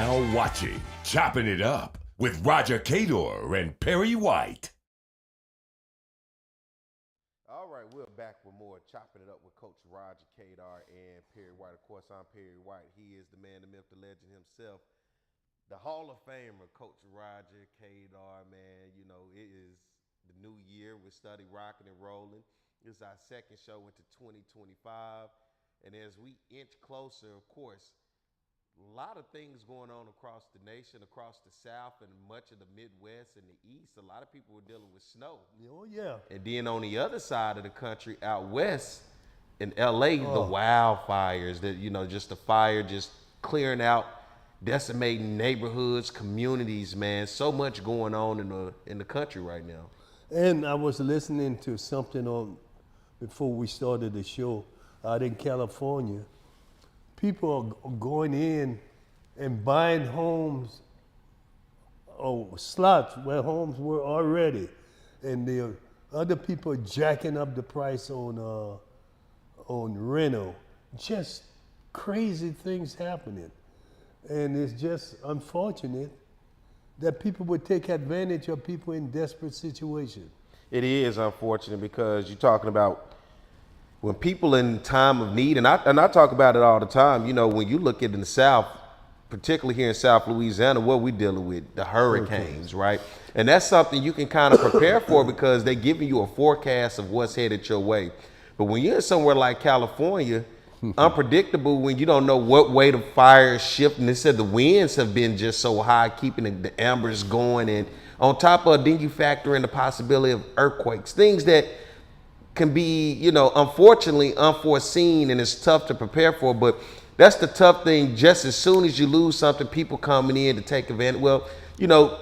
now watching Chopping It Up with Roger Cador and Perry White. All right, we're back with more Chopping It Up with Coach Roger Cador and Perry White. Of course, I'm Perry White. He is the man, the myth, the legend himself, the Hall of Famer, Coach Roger Cador, man. You know, it is the new year. We're study rocking and rolling. This is our second show into 2025. And as we inch closer, of course, a lot of things going on across the nation, across the South and much of the Midwest and the East. A lot of people were dealing with snow. Oh, yeah. And then on the other side of the country, out west in LA, the wildfires, that, you know, just the fire just clearing out, decimating neighborhoods, communities, man. So much going on in the country right now. And I was listening to something on before we started the show out in California. People are going in and buying homes or slots where homes were already, and the other people are jacking up the price on rental. Just crazy things happening, and it's just unfortunate that people would take advantage of people in desperate situations. It is unfortunate because you're talking about when people in time of need, and I talk about it all the time, you know, when you look at in the South, particularly here in South Louisiana, what we're dealing with, the hurricanes, right? And that's something you can kind of prepare for because they're giving you a forecast of what's headed your way. But when you're somewhere like California, unpredictable, when you don't know what way the fire is shifting. They said the winds have been just so high, keeping the embers going. And on top of, then you factor in the possibility of earthquakes, things that can be, you know, unfortunately unforeseen, and it's tough to prepare for. But that's the tough thing. Just as soon as you lose something, people coming in to take advantage. Well, you know,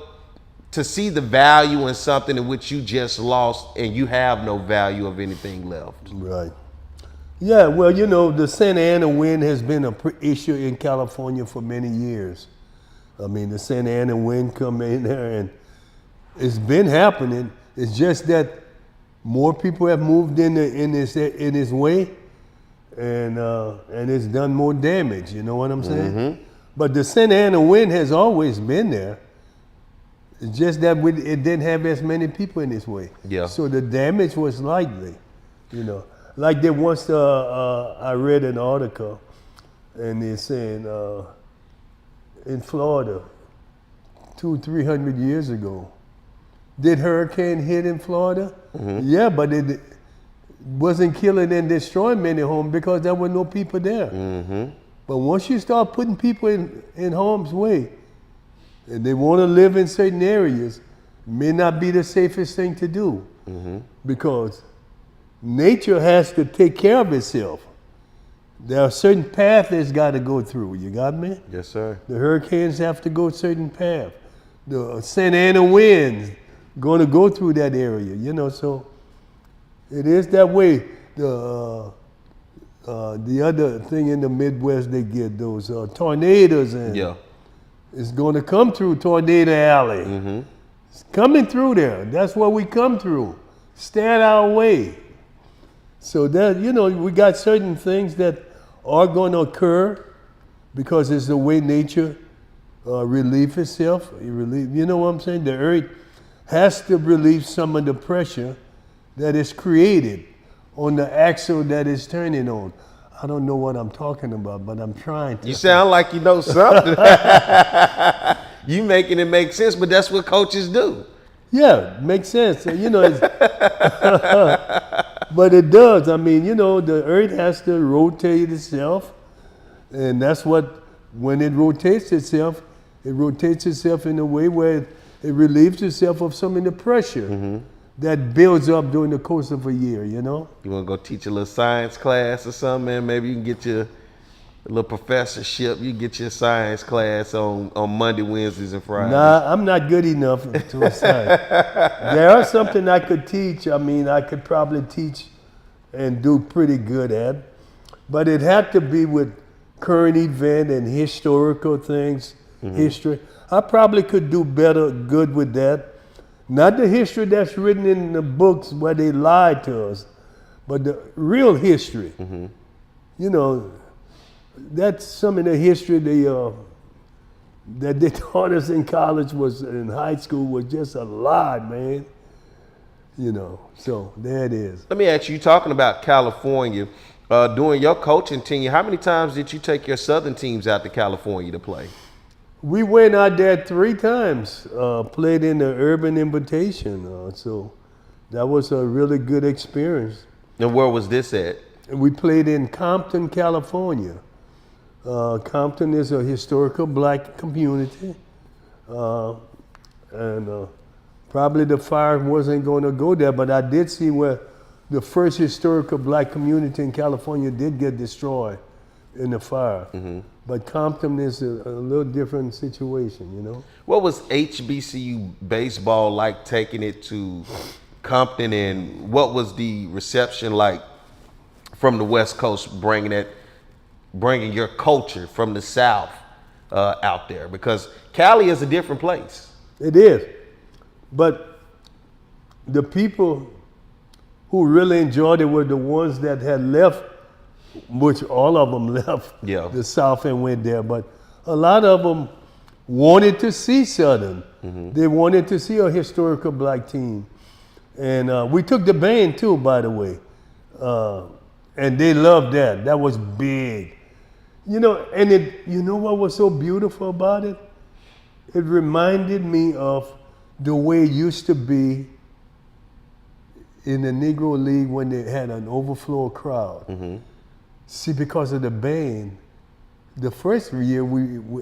to see the value in something in which you just lost and you have no value of anything left. Right. Yeah, well, you know, the Santa Ana wind has been an issue in California for many years. I mean, the Santa Ana wind come in there, and it's been happening. It's just that more people have moved in this way, and it's done more damage. You know what I'm saying? Mm-hmm. But the Santa Ana wind has always been there. It's just that it didn't have as many people in this way. Yeah. So the damage was likely, you know. Like they once, I read an article, and they're saying in Florida, 200-300 years ago, did hurricane hit in Florida? Mm-hmm. Yeah, but it wasn't killing and destroying many homes because there were no people there. Mm-hmm. But once you start putting people in harm's way, and they want to live in certain areas, it may not be the safest thing to do. Mm-hmm. Because nature has to take care of itself. There are certain paths it's got to go through. You got me? Yes, sir. The hurricanes have to go a certain path. The Santa Ana winds going to go through that area, you know. So it is that way. The other thing in the Midwest, they get those tornadoes, and it's going to come through Tornado Alley. Mm-hmm. It's coming through there. That's what we come through. Stay out our way. So that, you know, we got certain things that are going to occur because it's the way nature relieves itself. You know what I'm saying? The earth has to relieve some of the pressure that is created on the axle that is turning on. I don't know what I'm talking about, but I'm trying to. You sound like you know something. You making it make sense, but that's what coaches do. Yeah, makes sense. You know, but it does. I mean, you know, the earth has to rotate itself, and that's what, when it rotates itself in a way where it relieves itself of some of the pressure that builds up during the course of a year, you know? You want to go teach a little science class or something, man? Maybe you can get your little professorship. You get your science class on Monday, Wednesdays, and Fridays. Nah, I'm not good enough to a science. There are something I could teach. I mean, I could probably teach and do pretty good at, but it had to be with current event and historical things, history. I probably could do good with that. Not the history that's written in the books where they lied to us, but the real history. You know, that's some of the history that they taught us in college in high school was just a lot, man. You know, so there it is. Let me ask you, talking about California, during your coaching tenure, how many times did you take your Southern teams out to California to play? We went out there 3 times, played in the Urban Invitation. So that was a really good experience. And where was this at? We played in Compton, California. Compton is a historical black community. And probably the fire wasn't going to go there, but I did see where the first historical black community in California did get destroyed in the fire. Mm-hmm. But Compton is a little different situation, you know. What was HBCU baseball like taking it to Compton, and what was the reception like from the West Coast bringing your culture from the South out there? Because Cali is a different place. It is. But the people who really enjoyed it were the ones that had left, which all of them left the South and went there. But a lot of them wanted to see Southern. Mm-hmm. They wanted to see a historical black team. And we took the band too, by the way. And they loved that. That was big. You know, and you know what was so beautiful about it? It reminded me of the way it used to be in the Negro League when they had an overflow crowd. Mm-hmm. See, because of the band, the first year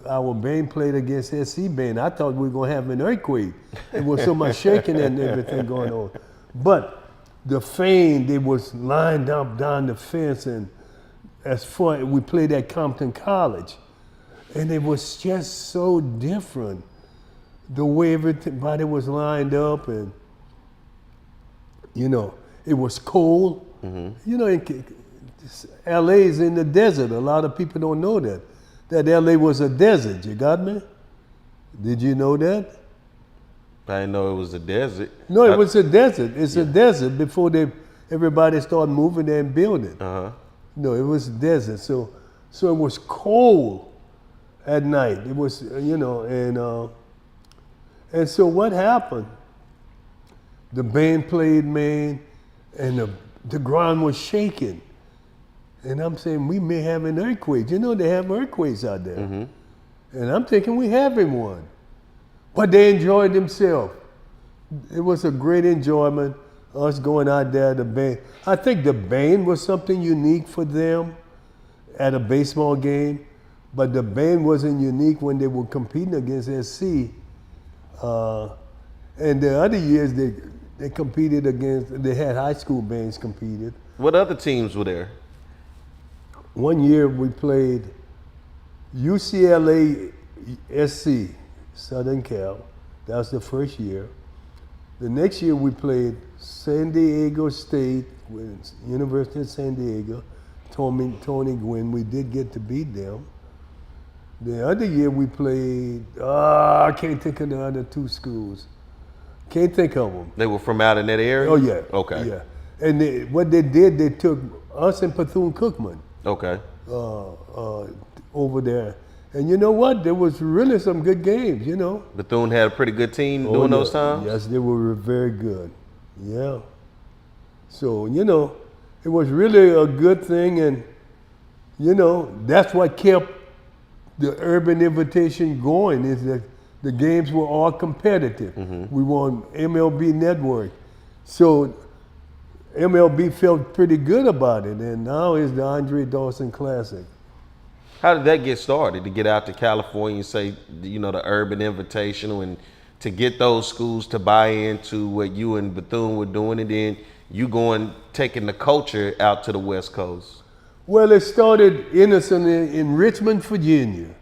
our band played against SC band, I thought we were going to have an earthquake. There was so much shaking and everything going on. But the fan, they was lined up down the fence, and as far we played at Compton College, and it was just so different. The way everybody was lined up, and you know, it was cold. Mm-hmm. You know, LA is in the desert. A lot of people don't know that LA was a desert. You got me? Did you know that? I didn't know it was a desert. No, it was a desert. It's a desert before everybody started moving there and building. Uh-huh. No, it was a desert. So it was cold at night. It was, you know, and so what happened? The band played, man, and the ground was shaking. And I'm saying, we may have an earthquake. You know, they have earthquakes out there. Mm-hmm. And I'm thinking, we having one. But they enjoyed themselves. It was a great enjoyment, us going out there, the band. I think the band was something unique for them at a baseball game, but the band wasn't unique when they were competing against SC. And the other years they competed against, they had high school bands competed. What other teams were there? One year we played UCLA SC, Southern Cal. That was the first year. The next year we played San Diego State with University of San Diego, Tony Gwynn. We did get to beat them. The other year we played, I can't think of the other 2 schools. Can't think of them. They were from out in that area? Oh, yeah. Okay. Yeah. And what they did, they took us and Bethune-Cookman. Okay. Over there. And you know what? There was really some good games, you know. Bethune had a pretty good team during those times? Yes, they were very good. Yeah. So, you know, it was really a good thing. And, you know, that's what kept the Urban Invitation going, is that the games were all competitive. Mm-hmm. We won MLB Network. So MLB felt pretty good about it. And now it's the Andre Dawson Classic. How did that get started, to get out to California and say, you know, the Urban Invitational, and to get those schools to buy into what you and Bethune were doing, and then you taking the culture out to the West Coast? Well, it started innocently in Richmond, Virginia,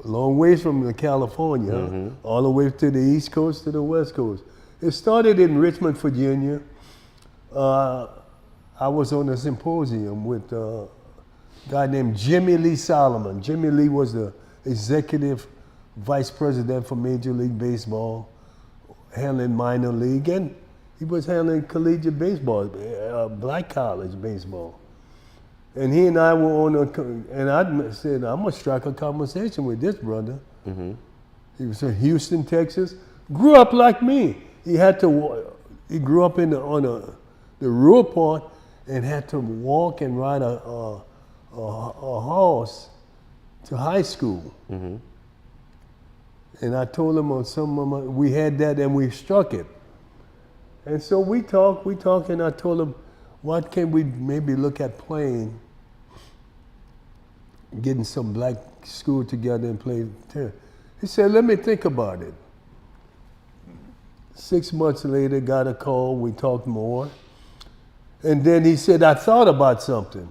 a long ways from California, mm-hmm. all the way to the East Coast, to the West Coast. It started in Richmond, Virginia. I was on a symposium with a guy named Jimmy Lee Solomon. Jimmy Lee was the executive vice president for Major League Baseball, handling minor league, and he was handling collegiate baseball, black college baseball. And he and I were on and I said, I'm gonna strike a conversation with this brother. He was in Houston, Texas. Grew up like me. He grew up on the rural part and had to walk and ride a horse to high school. And I told him we had that and we struck it. And so we talked, and I told him, what can we maybe look at playing, getting some black school together and play tennis. He said, let me think about it. 6 months later, got a call, we talked more. And then he said, I thought about something.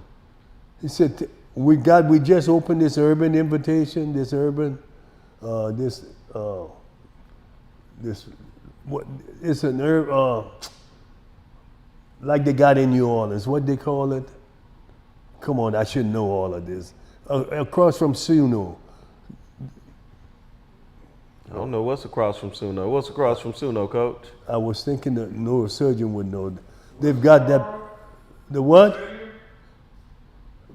He said, we just opened this urban invitation, like they got in New Orleans, what they call it? Come on, I should know all of this. Across from Suno. I don't know what's across from Suno. What's across from Suno, Coach? I was thinking the neurosurgeon would know. They've got that, the what?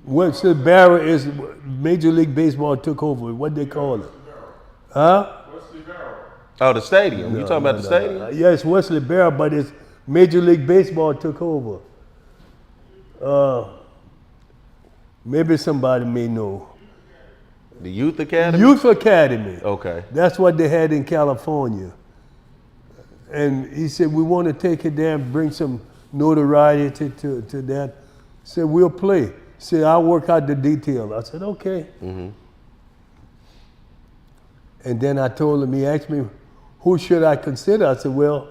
Wesley Barrow is, Major League Baseball took over. What they call it? Huh? Wesley Barrow. Oh, the stadium. You talking about the stadium? Yeah, it's Wesley Barrow, but it's Major League Baseball took over. Maybe somebody may know. The Youth Academy? Youth Academy. Okay. That's what they had in California. And he said, we want to take it there and bring some notoriety to that. He said, we'll play. He said, I'll work out the detail. I said, okay. And then I told him, he asked me, who should I consider? I said, well,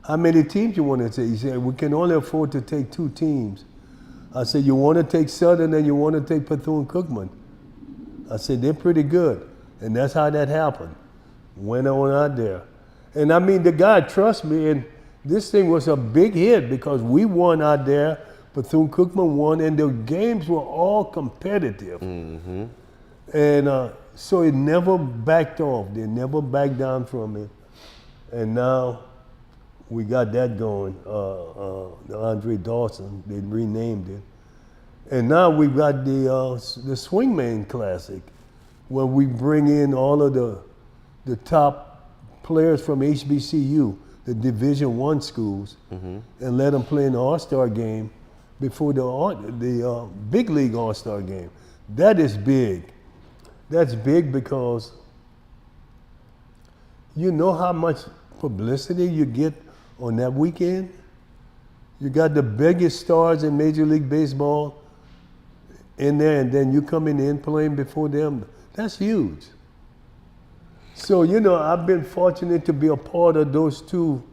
how many teams you want to take? He said, we can only afford to take 2 teams. I said, you want to take Southern and you want to take Bethune-Cookman? I said, they're pretty good. And that's how that happened. Went on out there. And I mean, the guy trusts me, and this thing was a big hit because we won out there, Bethune-Cookman won, and the games were all competitive. And so it never backed off. They never backed down from it. And now we got that going, the Andre Dawson, they renamed it. And now we've got the Swingman Classic, where we bring in all of the top players from HBCU, the Division I schools, and let them play in the All-Star game before the Big League All-Star game. That is big. That's big because you know how much publicity you get on that weekend? You got the biggest stars in Major League Baseball in there, and then you coming in playing before them. That's huge. So, you know, I've been fortunate to be a part of those 2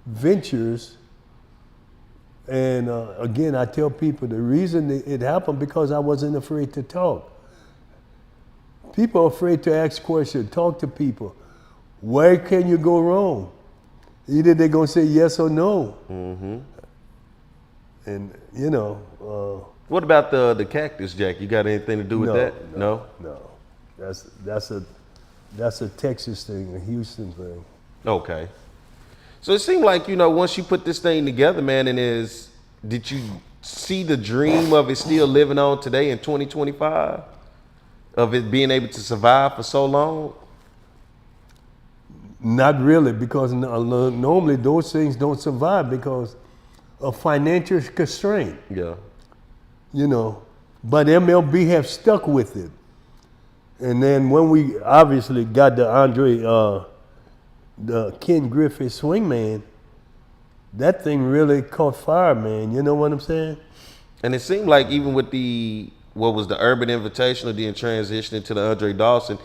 ventures. And again, I tell people the reason it happened because I wasn't afraid to talk. People are afraid to ask questions, talk to people. Where can you go wrong? Either they're going to say yes or no. And, you know. What about the Cactus Jack? You got anything to do with that? No. That's a Texas thing, a Houston thing. Okay. So it seemed like, you know, once you put this thing together, man, did you see the dream of it still living on today in 2025? Of it being able to survive for so long? Not really, because normally those things don't survive because of financial constraint. Yeah. You know, but MLB have stuck with it. And then when we obviously got the Ken Griffey Swingman, that thing really caught fire, man. You know what I'm saying? And it seemed like even with the Urban Invitational, then transitioning to the Andre Dawson,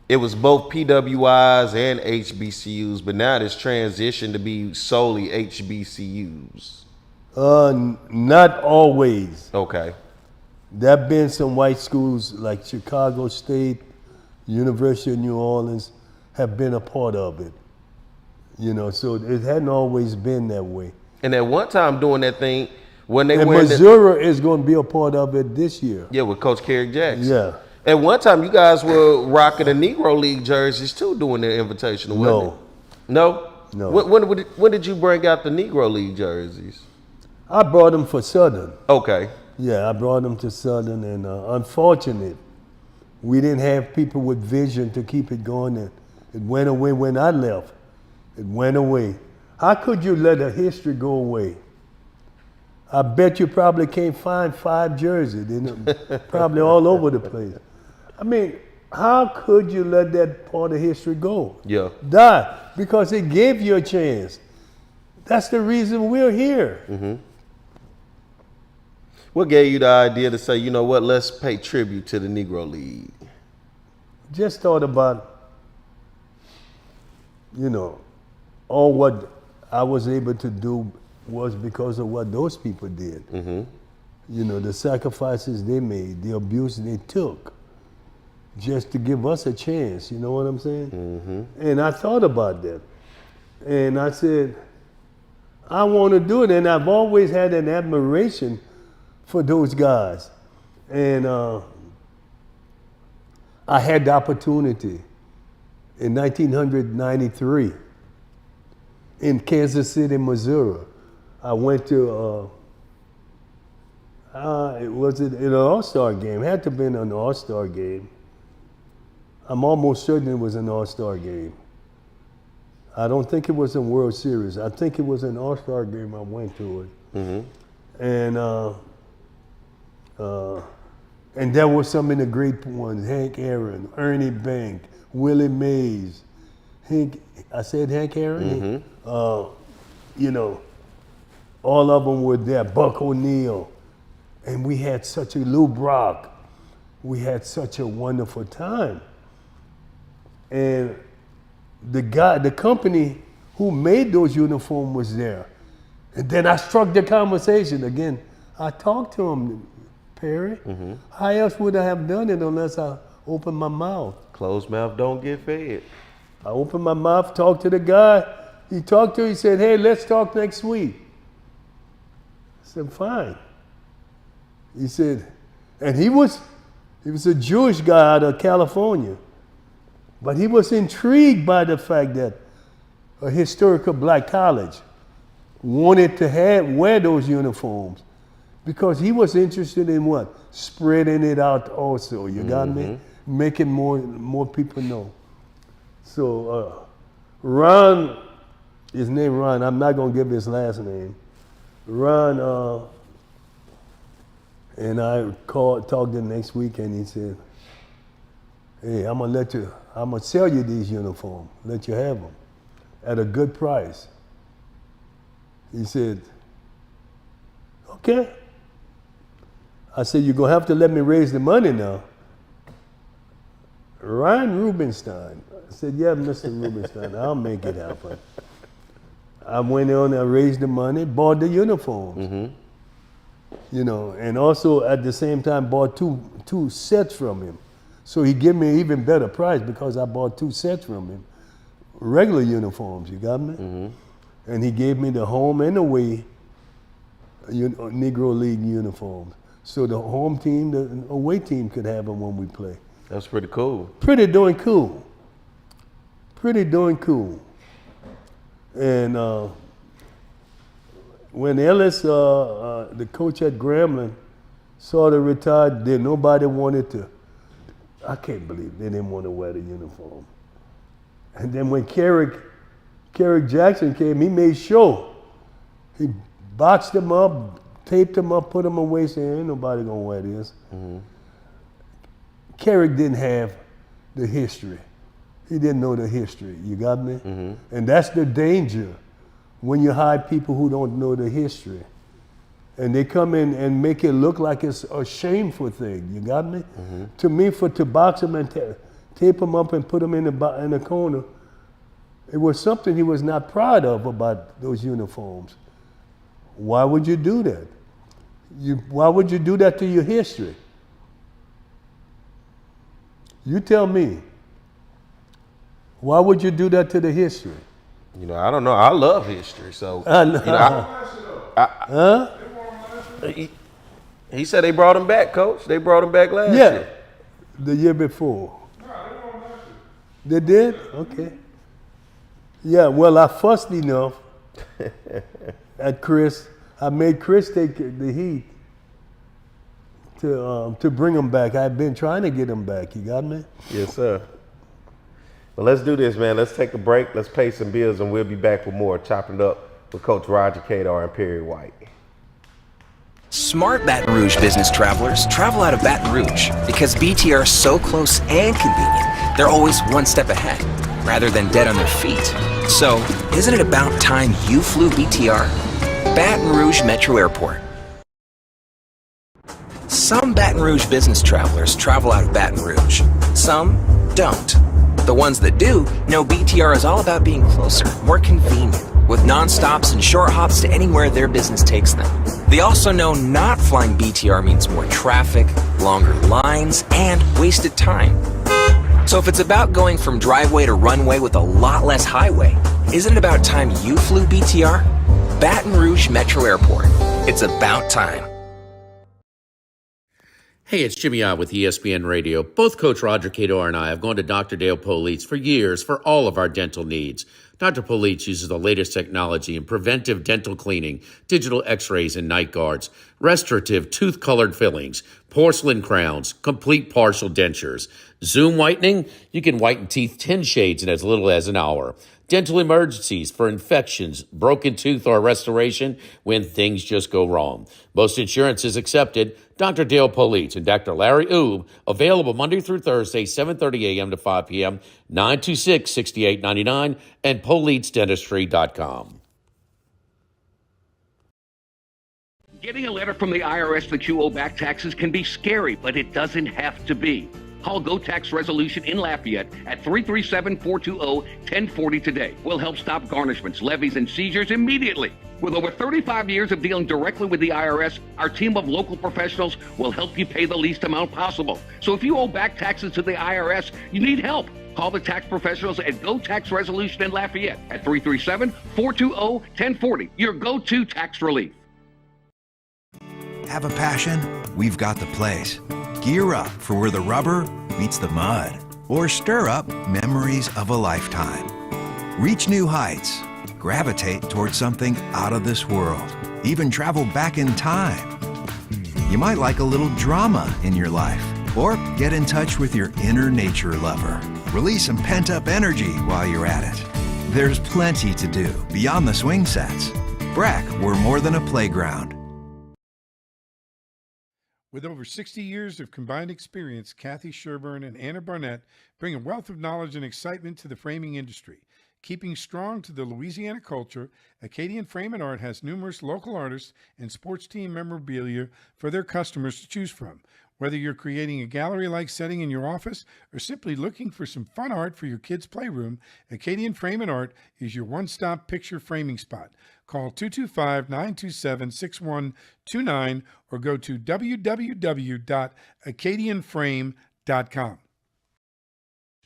it was both PWIs and HBCUs, but now it's transitioned to be solely HBCUs. Not always. Okay. There have been some white schools like Chicago State, University of New Orleans have been a part of it. You know, so it hadn't always been that way. And at one time doing that thing, when they and were Missouri is going to be a part of it this year. Yeah, with Coach Carrick Jackson. Yeah. At one time, you guys were rocking the Negro League jerseys too, doing their invitational. Wasn't it? No. No. When did you bring out the Negro League jerseys? I brought them for Southern. Okay. Yeah, I brought them to Southern, and unfortunate We didn't have people with vision to keep it going. And it went away when I left. It went away. How could you let a history go away? I bet you probably can't find 5 jerseys. They're probably all over the place. I mean, how could you let that part of history go? Yeah. Die. Because it gave you a chance. That's the reason we're here. Mm-hmm. What gave you the idea to say, you know what, let's pay tribute to the Negro League? Just thought about, you know, all what I was able to do was because of what those people did. Mm-hmm. You know, the sacrifices they made, the abuse they took, just to give us a chance, you know what I'm saying? Mm-hmm. And I thought about that. And I said, I want to do it. And I've always had an admiration for those guys. And I had the opportunity in 1993 in Kansas City, Missouri. I went to, was it an All-Star game? It had to have been an All-Star game. I'm almost certain it was an All-Star game. I don't think it was a World Series. I think it was an All-Star game I went to it. Mm-hmm. And there were some of the great ones, Hank Aaron, Ernie Bank, Willie Mays, I said Hank Aaron? Mm-hmm. You know, all of them were there, Buck O'Neill. And we had such a, Lou Brock, we had such a wonderful time. And the company who made those uniforms was there. And then I struck the conversation again. I talked to him, Perry. Mm-hmm. How else would I have done it unless I opened my mouth? Closed mouth don't get fed. I opened my mouth, talked to the guy. He talked to him, he said, hey, let's talk next week. I said, fine. He said, and he was a Jewish guy out of California. But he was intrigued by the fact that a historical black college wanted to wear those uniforms because he was interested in what? Spreading it out also, you got me? Making more people know. So Ron, his name Ron, I'm not gonna give his last name. Ron, and I talked to him next week and he said, hey, I'm gonna sell you these uniforms, let you have them at a good price. He said, okay. I said, you're gonna have to let me raise the money now. Ryan Rubenstein. I said, yeah, Mr. Rubenstein, I'll make it happen. I went on and raised the money, bought the uniforms. You know, and also at the same time bought two sets from him. So he gave me an even better price because I bought 2 sets from him. Regular uniforms, you got me? And he gave me the home and away Negro League uniforms. So the home team, the away team could have them when we play. That's pretty cool. Pretty darn cool. Pretty darn cool. And when Ellis, the coach at Grambling, sort of retired, then nobody wanted to. I can't believe they didn't want to wear the uniform. And then when Carrick Jackson came, he made sure. He boxed them up, taped them up, put them away, saying, ain't nobody gonna wear this. Carrick didn't have the history. He didn't know the history, you got me? And that's the danger when you hire people who don't know the history. And they come in and make it look like it's a shameful thing, you got me? To me, to box him and tape him up and put him in the corner, it was something he was not proud of about those uniforms. Why would you do that? Why would you do that to your history? You tell me. Why would you do that to the history? You know, I don't know. I love history, so I know. You know, he said they brought him back, Coach. They brought him back last year. The year before. They did? Okay. Yeah, well, I fussed enough at Chris. I made Chris take the heat to bring them back. I've been trying to get them back. You got me? Yes, sir. Well, let's do this, man. Let's take a break. Let's pay some bills, and we'll be back with more Chopping It Up with Coach Roger Cador and Perry White. Smart Baton Rouge business travelers travel out of Baton Rouge because BTR is so close and convenient, they're always one step ahead, rather than dead on their feet. So, isn't it about time you flew BTR? Baton Rouge Metro Airport. Some Baton Rouge business travelers travel out of Baton Rouge. Some don't. The ones that do know BTR is all about being closer, more convenient, with non-stops and short hops to anywhere their business takes them. They also know not flying BTR means more traffic, longer lines, and wasted time. So if it's about going from driveway to runway with a lot less highway, isn't it about time you flew BTR? Baton Rouge Metro Airport. It's about time. Hey, it's Jimmy I with ESPN Radio. Both Coach Roger Cador and I have gone to Dr. Dale Police for years for all of our dental needs. Dr. Police uses the latest technology in preventive dental cleaning, digital x-rays and night guards, restorative tooth-colored fillings, porcelain crowns, complete partial dentures. Zoom whitening, you can whiten teeth 10 shades in as little as an hour. Dental emergencies for infections, broken tooth, or restoration when things just go wrong. Most insurance is accepted. Dr. Dale Police and Dr. Larry Oob, available Monday through Thursday, 7:30 a.m. to 5 p.m., 926-6899, and PoliceDentistry.com. Getting a letter from the IRS that you owe back taxes can be scary, but it doesn't have to be. Call Go Tax Resolution in Lafayette at 337-420-1040 today. We'll help stop garnishments, levies, and seizures immediately. With over 35 years of dealing directly with the IRS, our team of local professionals will help you pay the least amount possible. So if you owe back taxes to the IRS, you need help. Call the tax professionals at Go Tax Resolution in Lafayette at 337-420-1040. Your go-to tax relief. Have a passion? We've got the place. Gear up for where the rubber meets the mud, or stir up memories of a lifetime. Reach new heights. Gravitate towards something out of this world. Even travel back in time. You might like a little drama in your life, or get in touch with your inner nature lover. Release some pent-up energy while you're at it. There's plenty to do beyond the swing sets. BRAC, we're more than a playground. With over 60 years of combined experience, Kathy Sherburne and Anna Barnett bring a wealth of knowledge and excitement to the framing industry. Keeping strong to the Louisiana culture, Acadian Frame and Art has numerous local artists and sports team memorabilia for their customers to choose from. Whether you're creating a gallery-like setting in your office or simply looking for some fun art for your kids' playroom, Acadian Frame and Art is your one-stop picture framing spot. Call 225-927-6129 or go to www.acadianframe.com.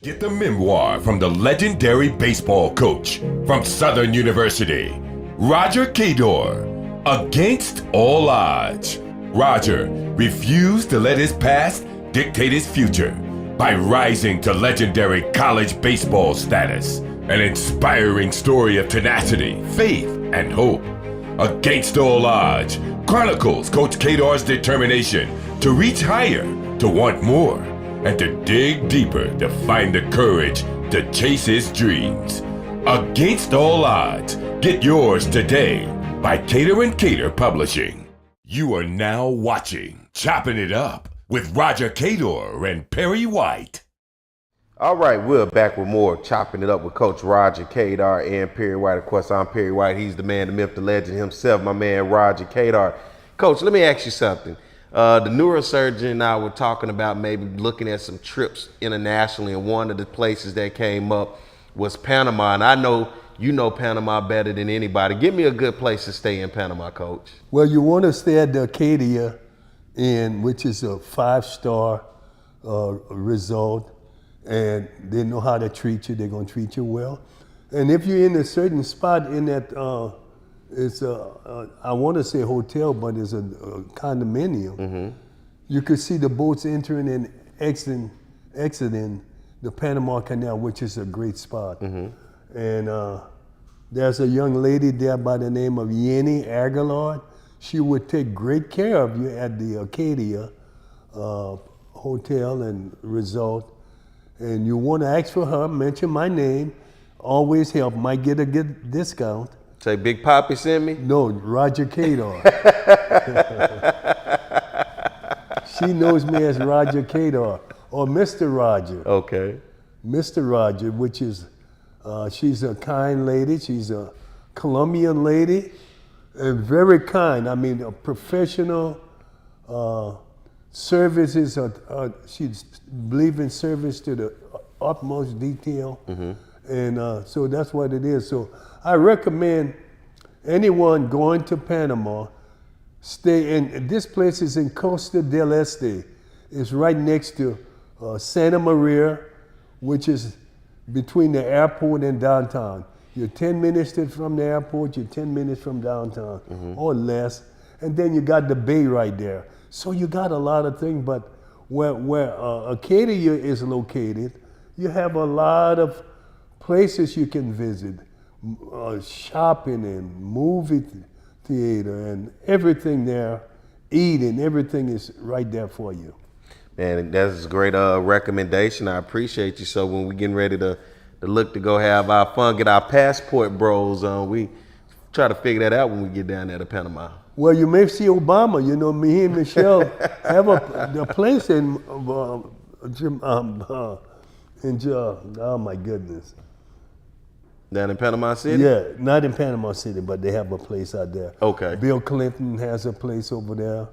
Get the memoir from the legendary baseball coach from Southern University, Roger Cador, Against All Odds. Roger refused to let his past dictate his future by rising to legendary college baseball status. An inspiring story of tenacity, faith, and hope. Against All Odds chronicles Coach Cador's determination to reach higher, to want more, and to dig deeper to find the courage to chase his dreams. Against All Odds. Get yours today by Cador & Cador Publishing. You are now watching Chopping It Up with Roger Cador and Perry White. All right, we're back with more Chopping It Up with Coach Roger Cador and Perry White. Of course, I'm Perry White. He's the man, the myth, the legend himself, my man Roger Cador. Coach, let me ask you something. The neurosurgeon and I were talking about maybe looking at some trips internationally, and one of the places that came up was Panama. And I know you know Panama better than anybody. Give me a good place to stay in Panama, Coach. Well, you want to stay at the Acadia Inn, which is a 5-star resort, and they know how to treat you. They're going to treat you well. And if you're in a certain spot in that, it's I want to say hotel, but it's a condominium. Mm-hmm. You could see the boats entering and exiting the Panama Canal, which is a great spot. Mm-hmm. And there's a young lady there by the name of Yenny Aguilar. She would take great care of you at the Acadia. hotel and resort, and you want to ask for her, mention my name, always help, might get a good discount. Say Big Poppy sent me? No, Roger Cador. She knows me as Roger Cador or Mr. Roger. Okay. Mr. Roger, which is, she's a kind lady. She's a Colombian lady and very kind. I mean, a professional services. She believes in service to the utmost detail. And so that's what it is. So I recommend anyone going to Panama, stay in, this place is in Costa del Este. It's right next to Santa Maria, which is between the airport and downtown. You're 10 minutes from the airport, you're 10 minutes from downtown, or less. And then you got the bay right there. So you got a lot of things, but where Acadia is located, you have a lot of places you can visit, shopping and movie theater and everything there, eating, everything is right there for you. Man, that's a great recommendation. I appreciate you. So when we're getting ready to look to go have our fun, get our passport bros on, we try to figure that out when we get down there to Panama. Well, you may see Obama. You know, me and Michelle have the place in oh my goodness. Down in Panama City? Yeah, not in Panama City, but they have a place out there. Okay. Bill Clinton has a place over there.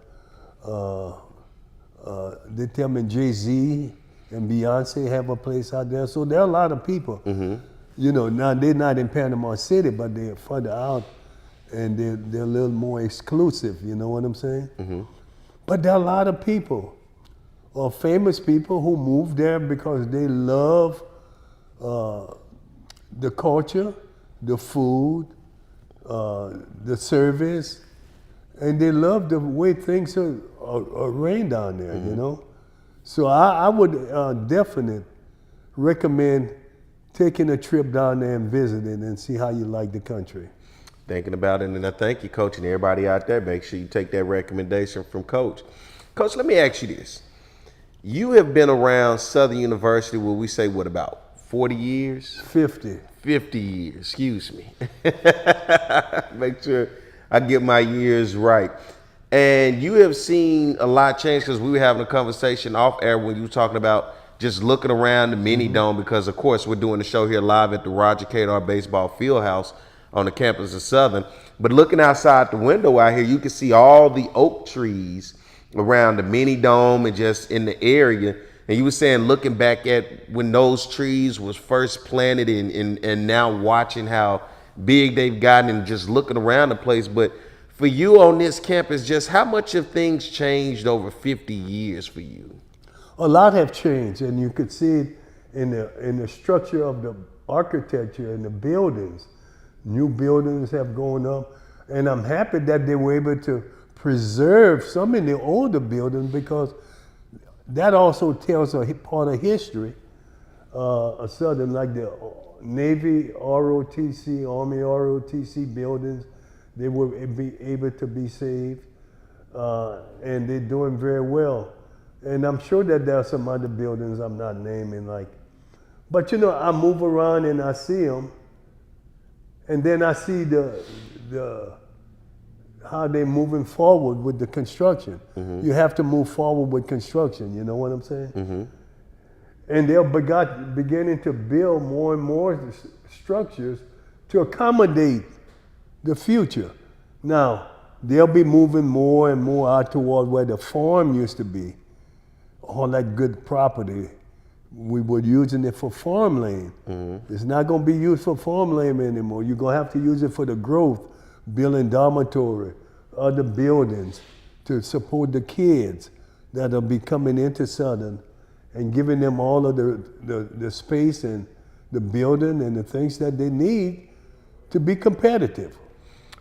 They tell me Jay-Z and Beyonce have a place out there. So there are a lot of people. You know, now they're not in Panama City, but they're further out and they're a little more exclusive, you know what I'm saying? But there are a lot of people, or famous people who move there because they love the culture, the food, the service, and they love the way things are ran down there, you know? So I would definitely recommend taking a trip down there and visiting and see how you like the country. Thinking about it, and I thank you, Coach, and everybody out there. Make sure you take that recommendation from Coach. Coach, let me ask you this. You have been around Southern University, what we say, what, about 40 years? 50. 50 years, excuse me. Make sure I get my years right. And you have seen a lot change, because we were having a conversation off air when you were talking about just looking around the mini dome, because of course we're doing the show here live at the Roger Cador Baseball Fieldhouse on the campus of Southern. But looking outside the window out here, you can see all the oak trees around the mini dome and just in the area. And you were saying, looking back at when those trees was first planted and now watching how big they've gotten and just looking around the place. But for you on this campus, just how much have things changed over 50 years for you? A lot have changed, and you could see it in the structure of the architecture and the buildings. New buildings have gone up, and I'm happy that they were able to preserve some in the older buildings, because that also tells a part of history. A Southern, like the Navy ROTC, Army ROTC buildings, they will be able to be saved, and they're doing very well. And I'm sure that there are some other buildings I'm not naming, but you know, I move around and I see them, and then I see how they're moving forward with the construction. You have to move forward with construction, you know what I'm saying? And they're beginning to build more and more structures to accommodate the future. Now, they'll be moving more and more out toward where the farm used to be. All that good property, we were using it for farmland. It's not gonna be used for farmland anymore. You're gonna have to use it for the growth, building dormitory, other buildings to support the kids that'll be coming into Southern, and giving them all of the space and the building and the things that they need to be competitive.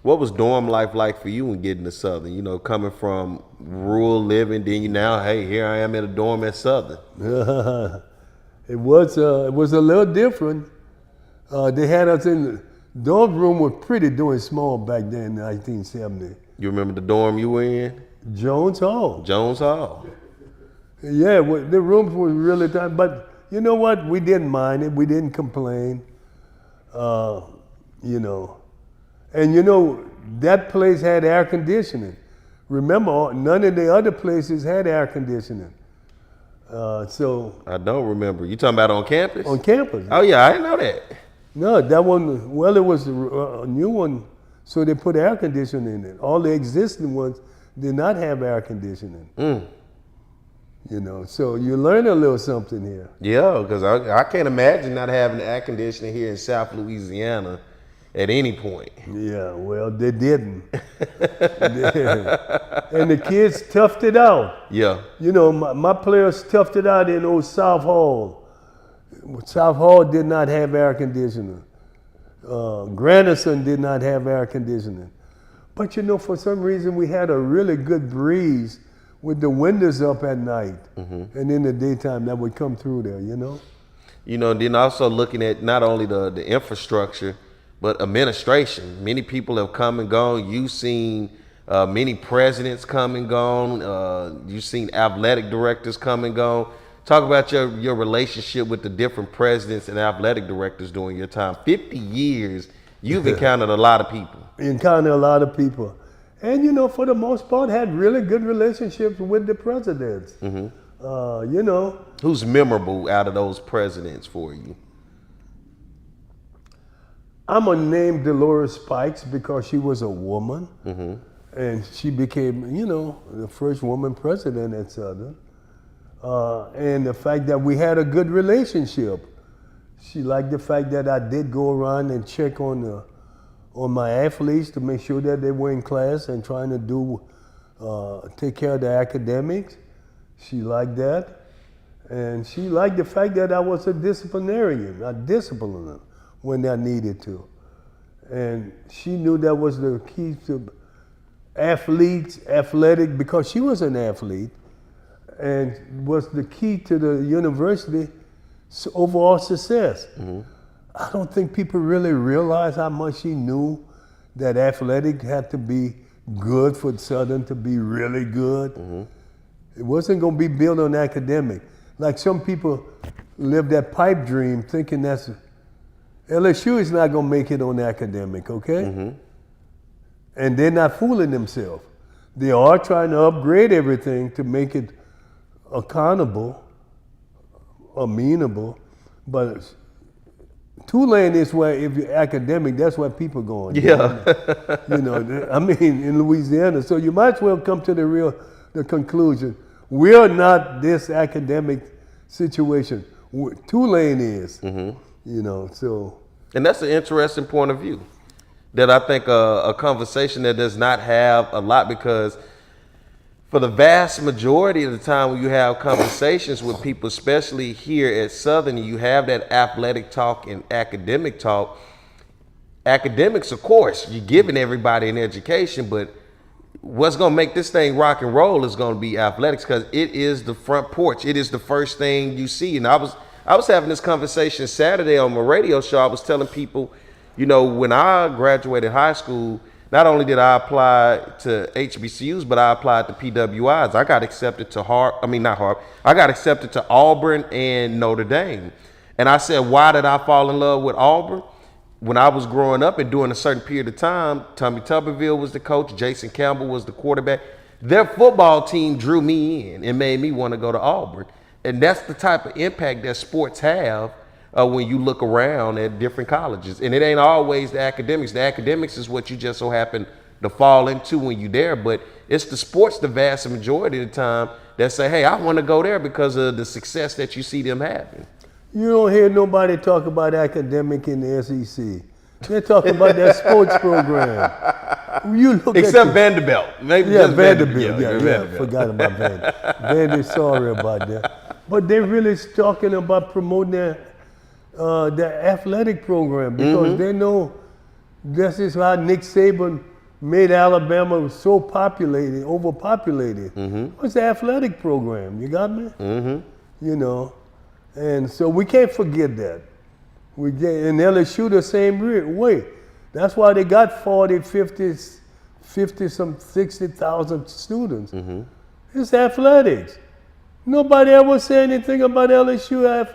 What was dorm life like for you when getting to Southern? You know, coming from rural living, then you now, hey, here I am in a dorm at Southern. It was a little different. They had us in the dorm room, was pretty doing small back then in 1970. You remember the dorm you were in? Jones Hall. Jones Hall. Yeah, the rooms were really tight, but you know what? We didn't mind it. We didn't complain. You know, and you know that place had air conditioning. Remember, none of the other places had air conditioning. So I don't remember. You talking about on campus? on campus. Oh yeah, I didn't know that. No, that one. Well, it was a new one, so they put air conditioning in it. All the existing ones did not have air conditioning. You know, so you learn a little something here. Yeah, because I can't imagine not having air conditioning here in South Louisiana at any point. Yeah, well, they didn't. And the kids toughed it out. Yeah. You know, my players toughed it out in old South Hall. South Hall did not have air conditioning. Grandison did not have air conditioning. But you know, for some reason, we had a really good breeze with the windows up at night. And in the daytime, that would come through there, you know? You know, then also looking at not only the infrastructure, but administration. Many people have come and gone. You've seen many presidents come and gone. You've seen athletic directors come and gone. Talk about your relationship with the different presidents and athletic directors during your time. 50 years, you've encountered a lot of people. Encountered a lot of people. And, you know, for the most part, had really good relationships with the presidents. You know. Who's memorable out of those presidents for you? I'm going to name Dolores Pikes because she was a woman. And she became, you know, the first woman president at Southern. And the fact that we had a good relationship. She liked the fact that I did go around and check on my athletes to make sure that they were in class and trying to take care of the academics. She liked that. And she liked the fact that I was a disciplinarian. I disciplined them when I needed to. And she knew that was the key to athletic, because she was an athlete, and was the key to the university's overall success. I don't think people really realize how much she knew that athletic had to be good for Southern to be really good. It wasn't going to be built on academic. Like some people live that pipe dream thinking that's LSU is not going to make it on academic, okay? And they're not fooling themselves. They are trying to upgrade everything to make it accountable, amenable, but Tulane is where, if you're academic, that's where people going. Yeah. You know, I mean, in Louisiana. So you might as well come to the conclusion. We're not this academic situation. Tulane is, you know, so. And that's an interesting point of view that I think a conversation that does not have a lot, because for the vast majority of the time when you have conversations with people, especially here at Southern, you have that athletic talk and academic talk. Academics, of course, you're giving everybody an education, but what's going to make this thing rock and roll is going to be athletics, because it is the front porch. It is the first thing you see. And I was having this conversation Saturday on my radio show. I was telling people, you know, when I graduated high school, not only did I apply to HBCUs, but I applied to PWIs. I got accepted to I got accepted to Auburn and Notre Dame. And I said, why did I fall in love with Auburn? When I was growing up and during a certain period of time, Tommy Tuberville was the coach, Jason Campbell was the quarterback. Their football team drew me in and made me want to go to Auburn. And that's the type of impact that sports have when you look around at different colleges. And it ain't always the academics. The academics is what you just so happen to fall into when you're there, but it's the sports the vast majority of the time that say, hey, I want to go there because of the success that you see them having. You don't hear nobody talk about academic in the SEC. They're talking about that sports program. You look Except Vanderbilt. Maybe just Vanderbilt. Vanderbilt. Forgot about Vanderbilt. Vanderbilt, sorry about that. But they're really talking about promoting their athletic program, because they know this is how Nick Saban made Alabama so overpopulated. It's the athletic program. You got me? You know, and so we can't forget that. And LSU the same way. That's why they got 40, 50, some 60,000 students. It's athletics. Nobody ever said anything about LSU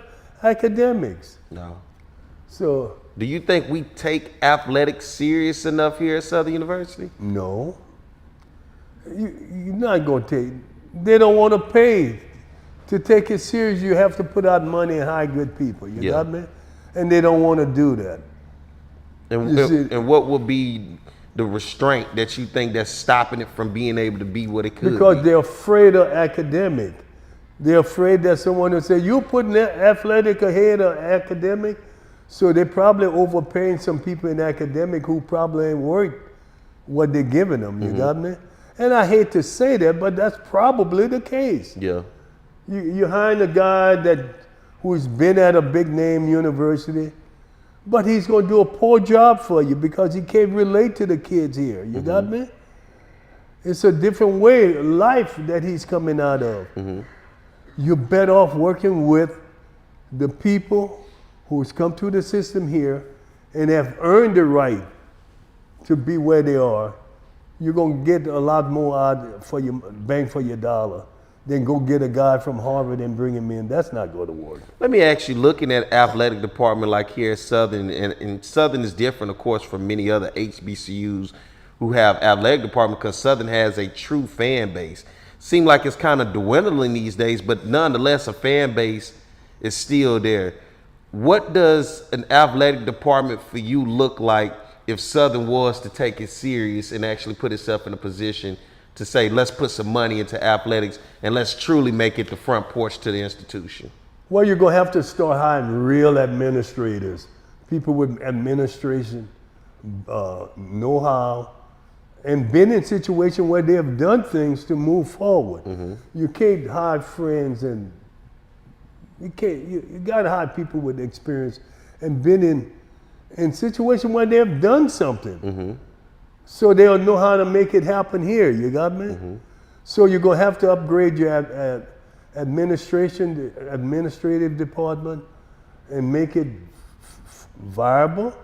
academics. No. So, Do you think we take athletics serious enough here at Southern University? no. You're not going to take, they don't want to pay. To take it serious, you have to put out money and hire good people. You got me? And they don't want to do that. And what would be the restraint that you think that's stopping it from being able to be what it could Because be? they're afraid of academic. They're afraid that someone will say, you're putting athletic ahead of academic. So they're probably overpaying some people in academic who probably ain't worth what they're giving them. You got me? And I hate to say that, but that's probably the case. Yeah. You're hiring a guy who's been at a big name university, but he's going to do a poor job for you because he can't relate to the kids here. You got me? It's a different way of life that he's coming out of. You're better off working with the people who's come through the system here and have earned the right to be where they are. You're going to get a lot more out for your bang for your dollar than go get a guy from Harvard and bring him in. That's not going to work. Let me ask you, looking at athletic department like here at Southern, and Southern is different, of course, from many other HBCUs who have athletic department because Southern has a true fan base. Seems like it's kind of dwindling these days, but nonetheless, a fan base is still there. What does an athletic department for you look like if Southern was to take it serious and actually put itself in a position to say, let's put some money into athletics and let's truly make it the front porch to the institution? Well, you're going to have to start hiring real administrators, people with administration know-how, and been in situations where they have done things to move forward. You can't hire friends, and you got to hire people with experience and been in situations where they have done something. So they'll know how to make it happen here. You got me? So you're going to have to upgrade your administrative department and make it viable.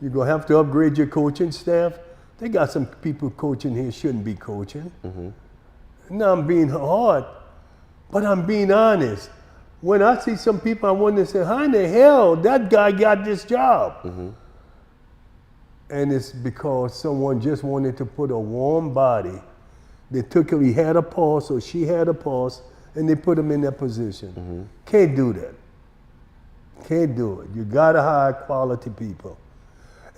You're going to have to upgrade your coaching staff. They got some people coaching here shouldn't be coaching. Now I'm being hard, but I'm being honest. When I see some people, I wonder, say, how in the hell that guy got this job? And it's because someone just wanted to put a warm body. They took him, he had a pulse, or she had a pulse, and they put him in that position. Can't do that. Can't do it. You gotta hire quality people.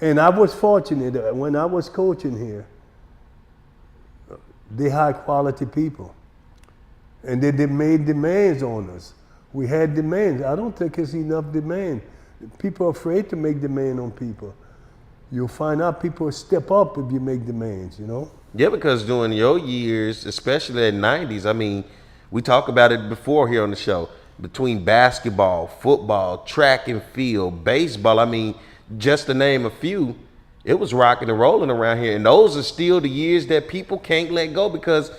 And I was fortunate that when I was coaching here, they hired quality people. And they made demands on us. We had demands. I don't think it's enough demand. People are afraid to make demand on people. You'll find out people step up if you make demands, you know? Yeah, because during your years, especially in the 90s, I mean, we talked about it before here on the show, between basketball, football, track and field, baseball, I mean, just to name a few, it was rocking and rolling around here. And those are still the years that people can't let go because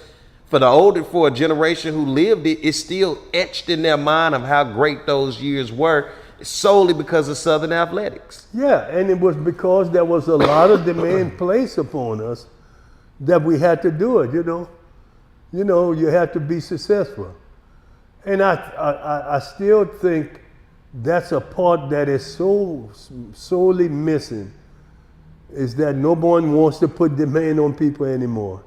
for a generation who lived it, it's still etched in their mind of how great those years were, solely because of Southern athletics. Yeah, and it was because there was a lot of demand placed upon us that we had to do it, you know. You know, you had to be successful. And I still think that's a part that is so sorely missing, is that no one wants to put demand on people anymore.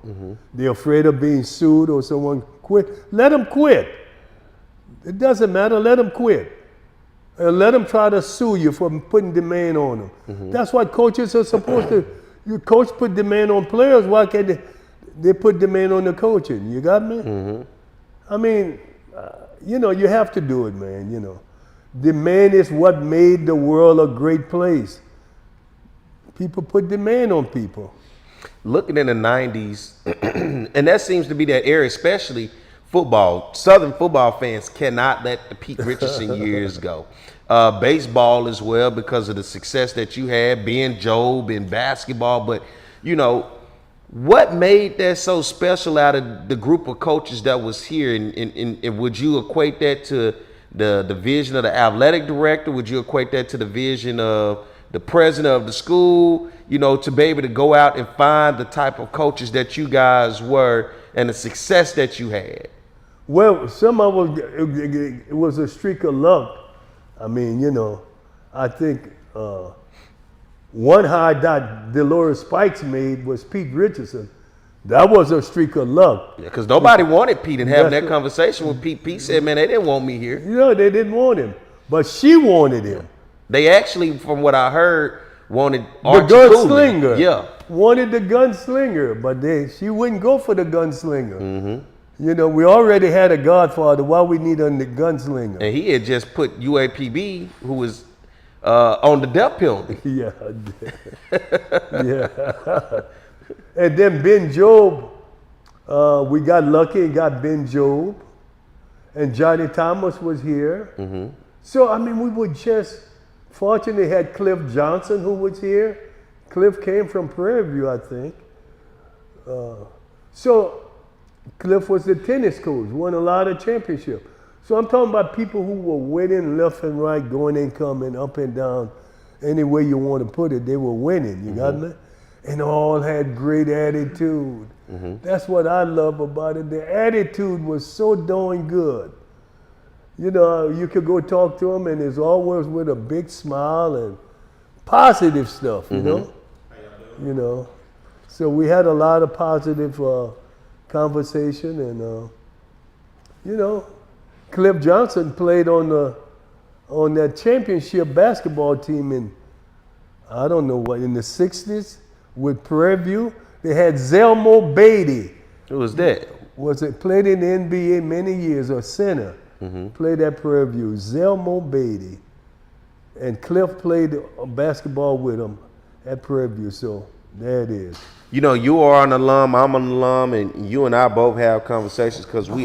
They're afraid of being sued or someone quit. Let them quit. It doesn't matter, let them quit. And let them try to sue you for putting demand on them. That's what coaches are supposed to. Your coach put demand on players, why can't they put demand on the coaching? You got me? I mean, you know, you have to do it, man, you know. Demand is what made the world a great place. People put demand on people. Looking in the 90s, and that seems to be that era, especially football. Southern football fans cannot let the Pete Richardson years go. Baseball as well, because of the success that you had, being Job in basketball. But, you know, what made that so special out of the group of coaches that was here? And would you equate that to the vision of the athletic director? Would you equate that to the vision of the president of the school, you know, to be able to go out and find the type of coaches that you guys were and the success that you had? Well, some of it was a streak of luck. I mean, you know, I think one high that Delores Spikes made was Pete Richardson. That was a streak of luck. Yeah, because nobody wanted Pete, and having That's that conversation with Pete, Pete said, man, they didn't want me here. You know, they didn't want him, but she wanted him. They actually, from what I heard, wanted The Archie gunslinger. Cooley. Yeah. Wanted the gunslinger, but she wouldn't go for the gunslinger. Mm-hmm. You know, we already had a Godfather. Why we need a gunslinger? And he had just put UAPB, who was on the death penalty. Yeah. Yeah. And then Ben Job, we got lucky and got Ben Job. And Johnny Thomas was here. Mm-hmm. So, I mean, we were just fortunate. Had Cliff Johnson who was here. Cliff came from Prairie View, I think. So Cliff was the tennis coach, won a lot of championships. So I'm talking about people who were winning left and right, going and coming, up and down, any way you want to put it, they were winning, you got me? And all had great attitude. That's what I love about it. The attitude was so darn good. You know, you could go talk to them and it's always with a big smile and positive stuff, you know? You know, so we had a lot of positive conversation, and you know, Cliff Johnson played on that championship basketball team in, I don't know what, in the 60s with Prairie View. They had Zelmo Beatty. Who was that? Played in the NBA many years, a center. Played at Prairie View. Zelmo Beatty. And Cliff played basketball with him at Prairie View, so there it is. You know, you are an alum, I'm an alum, and you and I both have conversations because we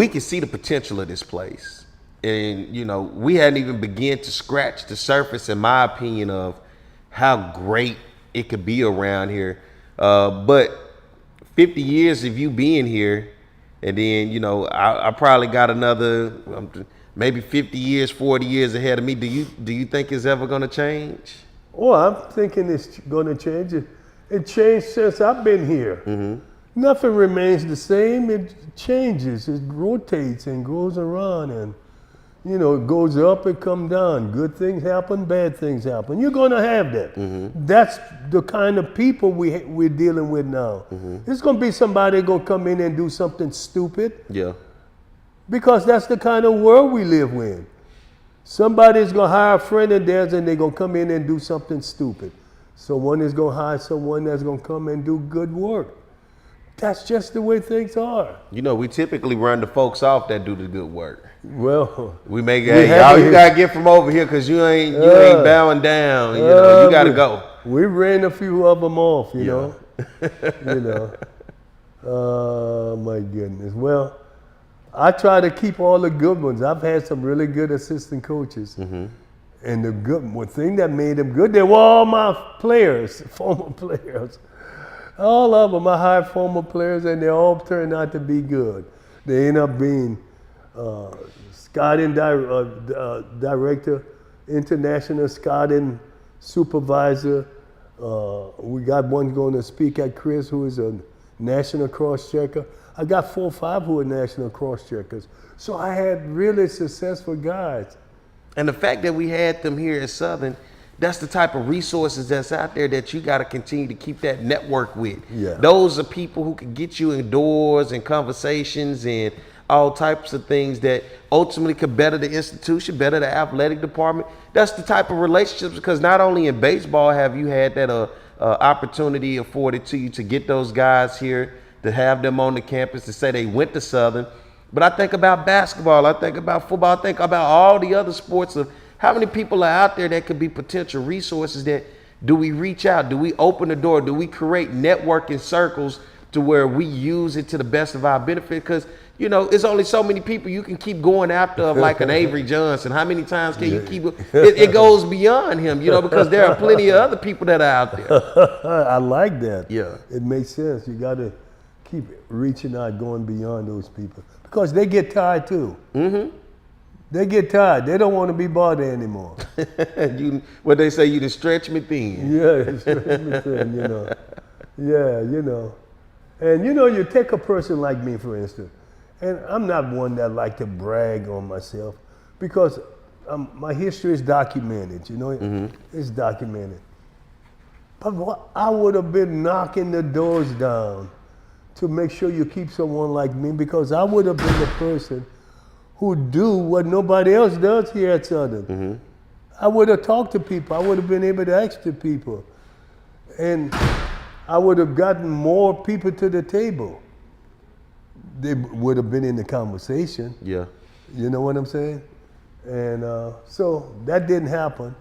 can see the potential of this place. And, you know, we hadn't even begun to scratch the surface, in my opinion, of how great it could be around here. But 50 years of you being here, and then, you know, I probably got another maybe 50 years, 40 years ahead of me. Do you think it's ever going to change? Oh, I'm thinking it's going to change. It changed since I've been here. Nothing remains the same. It changes. It rotates and goes around, and you know, it goes up and comes down. Good things happen, bad things happen. You're going to have that. That's the kind of people we're dealing with now. It's going to be somebody going to come in and do something stupid. Yeah. Because that's the kind of world we live in. Somebody's going to hire a friend of theirs and they're going to come in and do something stupid. Someone is going to hire someone that's going to come and do good work. That's just the way things are. You know, we typically run the folks off that do the good work. Well, We make it, y'all, you got to get from over here because you ain't bowing down. You know, you got to go. We ran a few of them off, you know. You know. Oh, my goodness. Well, I try to keep all the good ones. I've had some really good assistant coaches. And the thing that made them good, they were all my players, former players. All of them, I hired former players, and they all turned out to be good. They end up being scouting director, international scouting supervisor. We got one going to speak at Chris, who is a national cross-checker. I got 4 or 5 who are national cross-checkers. So I had really successful guys. And the fact that we had them here at Southern, that's the type of resources that's out there that you got to continue to keep that network with. Yeah. Those are people who can get you indoors and conversations and all types of things that ultimately could better the institution, better the athletic department. That's the type of relationships, because not only in baseball have you had that opportunity afforded to you to get those guys here, to have them on the campus, to say they went to Southern. But I think about basketball, I think about football, I think about all the other sports of how many people are out there that could be potential resources. That do we reach out? Do we open the door? Do we create networking circles to where we use it to the best of our benefit? Because, you know, it's only so many people you can keep going after, like an Avery Johnson. How many times can you keep it goes beyond him, you know, because there are plenty of other people that are out there. I like that. Yeah. It makes sense. You got to keep reaching out, going beyond those people, because they get tired too. They get tired. They don't want to be bothered anymore. What they say, you to stretch me thin. Yeah, stretch me thin, you know. Yeah, you know. And you know, you take a person like me, for instance. And I'm not one that like to brag on myself because my history is documented, you know, it's documented. But I would have been knocking the doors down to make sure you keep someone like me, because I would have been the person who do what nobody else does here at Southern. I would have talked to people. I would have been able to ask the people. And I would have gotten more people to the table. They would have been in the conversation. Yeah. You know what I'm saying? And so that didn't happen.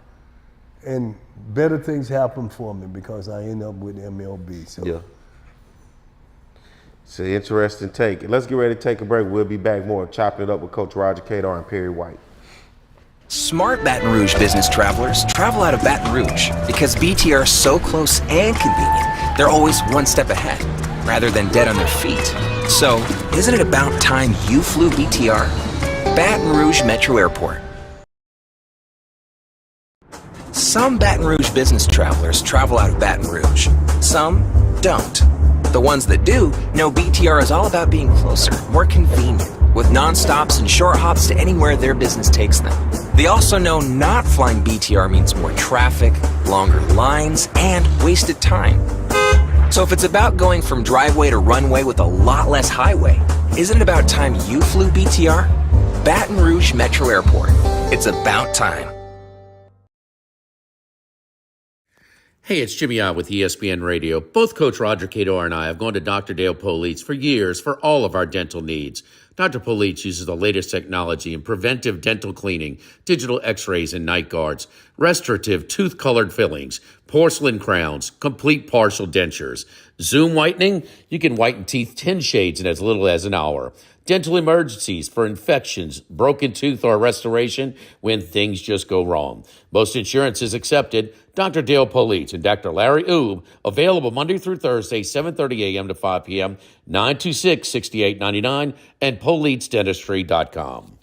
And better things happened for me because I ended up with MLB. So. Yeah. It's an interesting take. Let's get ready to take a break. We'll be back more chopping it up with Coach Roger Cador and Perry White. Smart Baton Rouge business travelers travel out of Baton Rouge because BTR is so close and convenient. They're always one step ahead rather than dead on their feet. So, isn't it about time you flew BTR? Baton Rouge Metro Airport. Some Baton Rouge business travelers travel out of Baton Rouge. Some don't. The ones that do know BTR is all about being closer, more convenient, with non-stops and short hops to anywhere their business takes them. They also know not flying BTR means more traffic, longer lines, and wasted time. So if it's about going from driveway to runway with a lot less highway, isn't it about time you flew BTR? Baton Rouge Metro Airport. It's about time. Hey, it's Jimmy I with ESPN Radio. Both Coach Roger Cador and I have gone to Dr. Dale Police for years for all of our dental needs. Dr. Police uses the latest technology in preventive dental cleaning, digital x-rays and night guards, restorative tooth-colored fillings, porcelain crowns, complete partial dentures. Zoom whitening, you can whiten teeth 10 shades in as little as an hour. Dental emergencies for infections, broken tooth, or restoration when things just go wrong. Most insurance is accepted. Dr. Dale Police and Dr. Larry Oob, available Monday through Thursday, 7:30 a.m. to 5 p.m., 926-6899, and PoliceDentistry.com.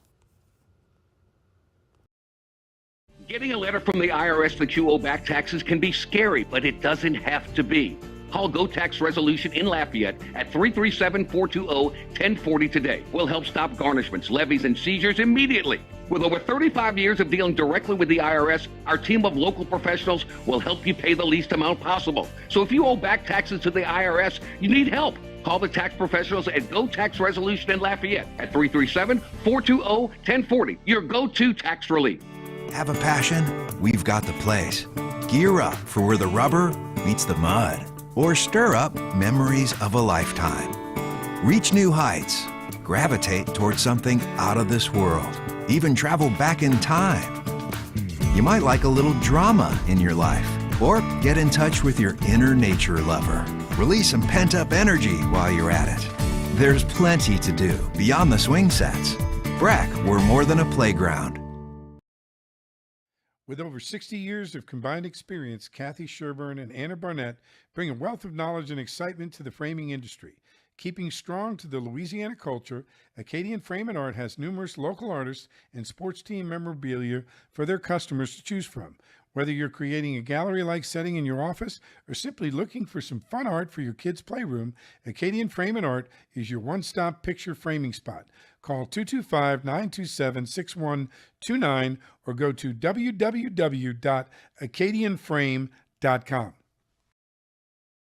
Getting a letter from the IRS that you owe back taxes can be scary, but it doesn't have to be. Call Go Tax Resolution in Lafayette at 337-420-1040 today. We'll help stop garnishments, levies, and seizures immediately. With over 35 years of dealing directly with the IRS, our team of local professionals will help you pay the least amount possible. So if you owe back taxes to the IRS, you need help. Call the tax professionals at Go Tax Resolution in Lafayette at 337-420-1040. Your go-to tax relief. Have a passion? We've got the place. Gear up for where the rubber meets the mud. Or stir up memories of a lifetime. Reach new heights. Gravitate towards something out of this world. Even travel back in time. You might like a little drama in your life. Or get in touch with your inner nature lover. Release some pent-up energy while you're at it. There's plenty to do beyond the swing sets. Breck, we're more than a playground. With over 60 years of combined experience, Kathy Sherburne and Anna Barnett bring a wealth of knowledge and excitement to the framing industry. Keeping strong to the Louisiana culture, Acadian Frame and Art has numerous local artists and sports team memorabilia for their customers to choose from. Whether you're creating a gallery-like setting in your office or simply looking for some fun art for your kids' playroom, Acadian Frame and Art is your one-stop picture framing spot. Call 225-927-6129 or go to www.acadianframe.com.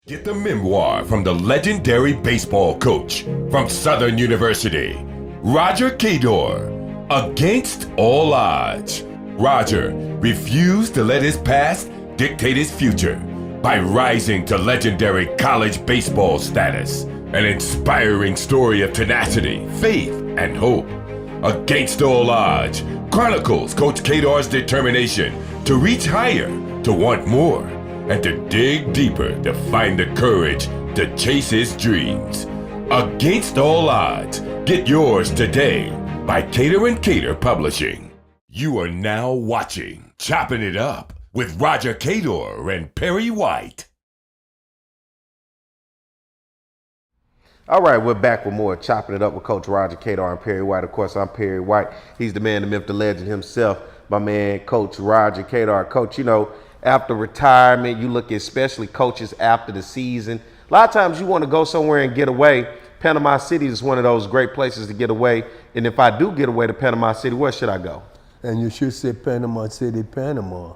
Get the memoir from the legendary baseball coach from Southern University, Roger Cador, Against All Odds. Roger refused to let his past dictate his future by rising to legendary college baseball status. An inspiring story of tenacity, faith, and hope. Against All Odds chronicles Coach Cador's determination to reach higher, to want more, and to dig deeper to find the courage to chase his dreams. Against All Odds. Get yours today by Cador & Cador Publishing. You are now watching Chopping It Up with Roger Cador and Perry White. All right, we're back with more Chopping It Up with Coach Roger Cador and Perry White. Of course, I'm Perry White. He's the man, the myth, the legend himself, my man, Coach Roger Cador. Coach, you know, after retirement, you look at especially coaches after the season. A lot of times you want to go somewhere and get away, Panama City is one of those great places to get away. And if I do get away to Panama City, where should I go? And you should say Panama City, Panama,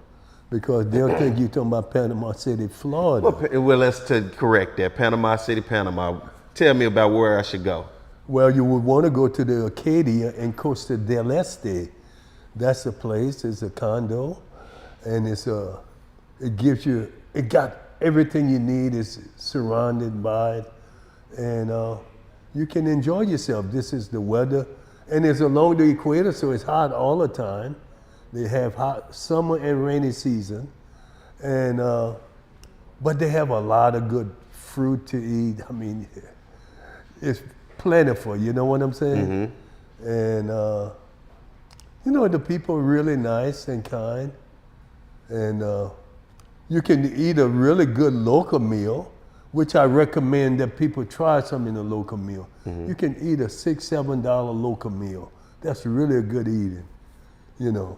because they'll think you're talking about Panama City, Florida. Well, let's correct that. Panama City, Panama. Tell me about where I should go. Well, you would want to go to the Acadia in Costa del Este. That's the place. It's a condo, and it got everything you need. It's surrounded by it, and you can enjoy yourself. This is the weather, and it's along the equator, so it's hot all the time. They have hot summer and rainy season, and but they have a lot of good fruit to eat. I mean, it's plentiful. You know what I'm saying? Mm-hmm. And you know, the people are really nice and kind, and you can eat a really good local meal, which I recommend that people try some in a local meal. Mm-hmm. You can eat a $6-7 local meal. That's really a good eating. You know,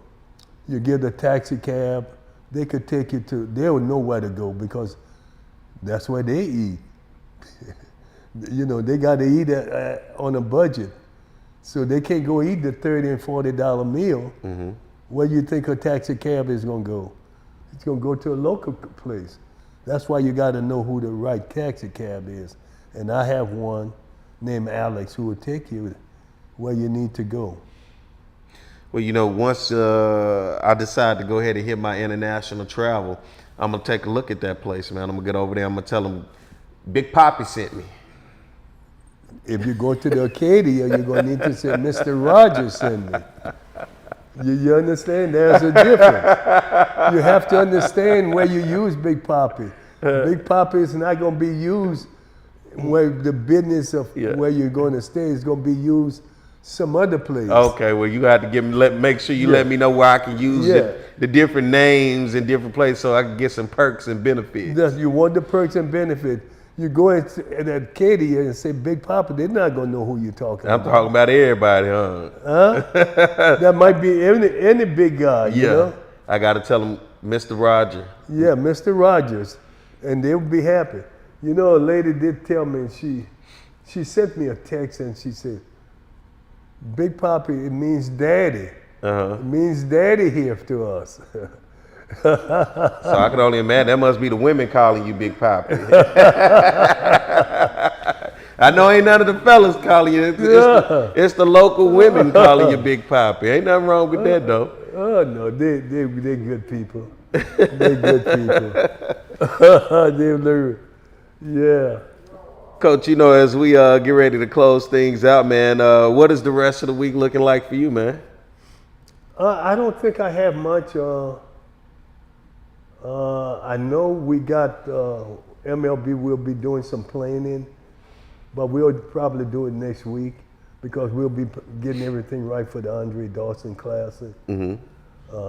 you get a taxi cab, they could take you to, they will know where to go because that's where they eat. You know, they got to eat on a budget. So they can't go eat the $30 and $40 meal. Mm-hmm. Where do you think a taxi cab is going to go? It's going to go to a local place. That's why you got to know who the right taxi cab is. And I have one named Alex who will take you where you need to go. Well, you know, once I decide to go ahead and hit my international travel, I'm going to take a look at that place, man. I'm going to get over there. I'm going to tell them Big Poppy sent me. If you go to the Acadia, you're going to need to say, Mr. Rogers sent me. You understand? There's a difference. You have to understand where you use Big Poppy. Big Poppy is not going to be used where the business of where you're going to stay is going to be used some other place. Okay, well, you got to make sure you let me know where I can use the different names in different places so I can get some perks and benefits. You want the perks and benefits. You go into Acadia and say Big Papa, they're not going to know who you're talking about. I'm talking about everybody, huh? That might be any big guy, you know? I got to tell them Mr. Roger. Yeah, Mr. Rogers, and they'll be happy. You know, a lady did tell me, she sent me a text and she said, Big Papa, it means daddy. Uh-huh. It means daddy here to us. So I can only imagine that must be the women calling you Big Poppy. I know ain't none of the fellas calling you. It's the local women calling you Big Poppy. Ain't nothing wrong with that though. Oh no, they're good people. They're good people. They learn. Yeah. Coach, you know, as we get ready to close things out, man, what is the rest of the week looking like for you, man? I don't think I have much. I know we got MLB will be doing some planning, but we'll probably do it next week because we'll be getting everything right for the Andre Dawson Classic. Mm-hmm.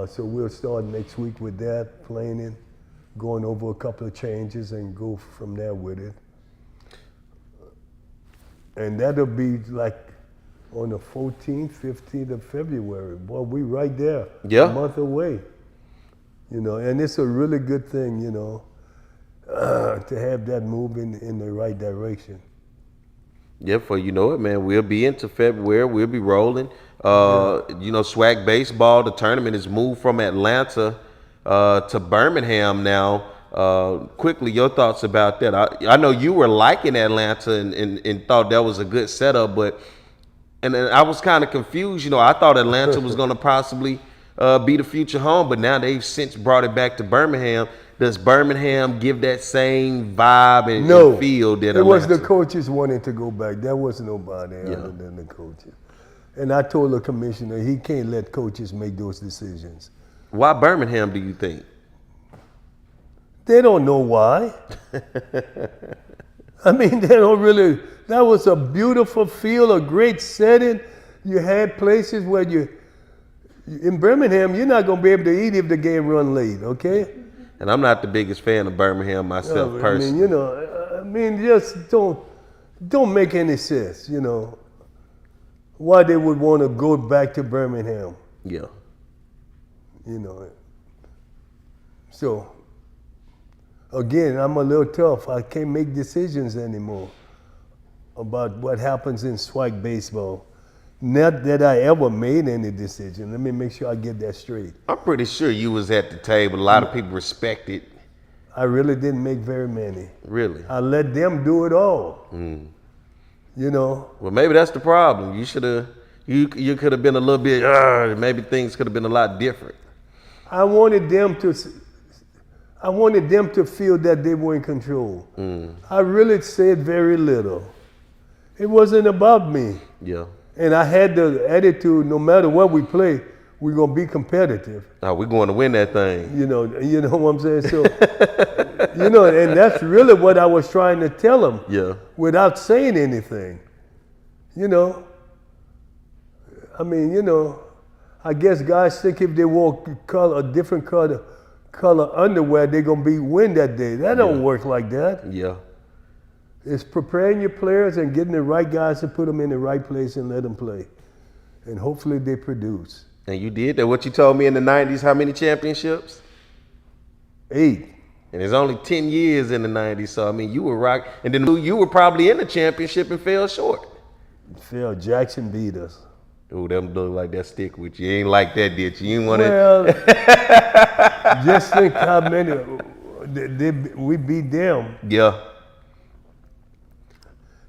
So we'll start next week with that planning, going over a couple of changes and go from there with it. And that'll be like on the 14th, 15th of February. Boy, we right there, a month away. You know, and it's a really good thing, you know, to have that moving in the right direction. Yeah, for you know it, man. We'll be into February. We'll be rolling. You know, Swag Baseball, the tournament is moved from Atlanta to Birmingham now. Quickly, your thoughts about that? I know you were liking Atlanta and thought that was a good setup, but and I was kind of confused. You know, I thought Atlanta was going to possibly be the future home, but now they've since brought it back to Birmingham. Does Birmingham give that same vibe and feel that it was the coaches wanting to go back? There was nobody other than the coaches. And I told the commissioner he can't let coaches make those decisions. Why Birmingham, do you think? They don't know why. I mean, they don't really. That was a beautiful field, a great setting. You had places where in Birmingham, you're not going to be able to eat if the game run late, okay? And I'm not the biggest fan of Birmingham myself, personally. I mean, you know, just don't make any sense, you know, why they would want to go back to Birmingham. Yeah. You know, so, again, I'm a little tough. I can't make decisions anymore. about what happens in swag baseball. Not that I ever made any decision. Let me make sure I get that straight. I'm pretty sure you was at the table. A lot of people respect it. I really didn't make very many. Really? I let them do it all. You know. Well, maybe that's the problem. You should have. You could have been a little bit. Maybe things could have been a lot different. I wanted them to feel that they were in control. I really said very little. It wasn't about me. Yeah. And I had the attitude, no matter what we play, we're gonna be competitive. We're going to win that thing. You know what I'm saying? So, and that's really what I was trying to tell them. Yeah. Without saying anything. I mean, I guess guys think if they wore a different color underwear, they're gonna win that day. That don't work like that. Yeah. It's preparing your players and getting the right guys to put them in the right place and let them play. And hopefully they produce. And you did that. What you told me in the 90s, how many championships? 8. And it's only 10 years in the 90s. So, I mean, you were rock. And then you were probably in the championship and fell short. Phil Jackson beat us. Oh, them look like that stick with you. You ain't like that, did you? You ain't want Well, just think how many we beat them. Yeah.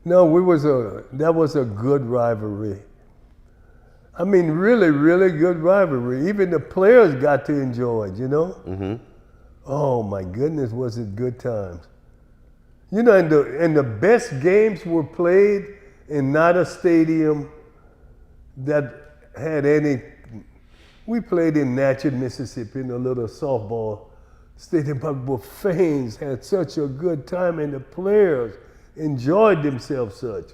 No, that was a good rivalry. I mean, really, really good rivalry. Even the players got to enjoy it, Oh my goodness, was it good times. And the best games were played in not a stadium that had any. We played in Natchez, Mississippi, in a little softball stadium, but fans had such a good time, and the players enjoyed themselves such.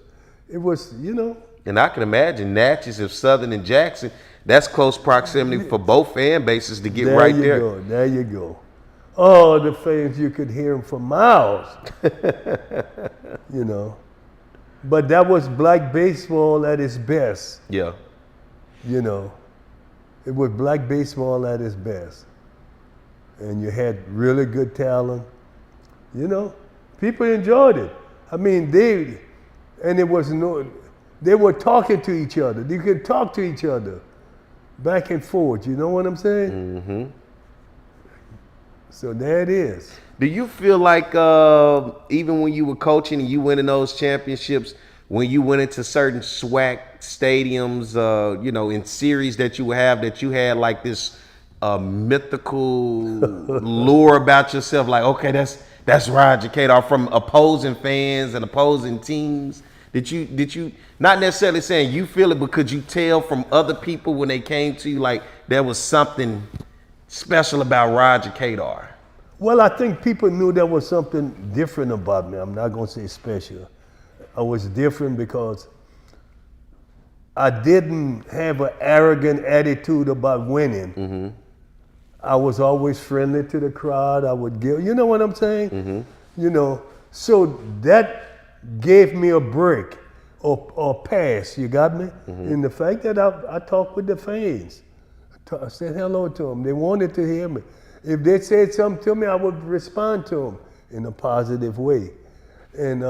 It was, And I can imagine Natchez of Southern and Jackson, that's close proximity for both fan bases to get right there. There you go. Oh, the fans, you could hear them for miles. But that was black baseball at its best. Yeah. It was black baseball at its best. And you had really good talent. People enjoyed it. I mean, they were talking to each other. You could talk to each other back and forth. You know what I'm saying? Mm-hmm. So there it is. Do you feel like even when you were coaching and you winning those championships, when you went into certain SWAC stadiums, in series that you had like this mythical lure about yourself, like, okay, that's Roger Cador, from opposing fans and opposing teams? Did you not necessarily saying you feel it, but could you tell from other people when they came to you like there was something special about Roger Cador? Well, I think people knew there was something different about me. I'm not going to say special. I was different because I didn't have an arrogant attitude about winning. Mm-hmm. I was always friendly to the crowd. I would give, you know what I'm saying? Mm-hmm. So that gave me a break or pass, you got me? Mm-hmm. In the fact that I talked with the fans. I said hello to them. They wanted to hear me. If they said something to me, I would respond to them in a positive way. And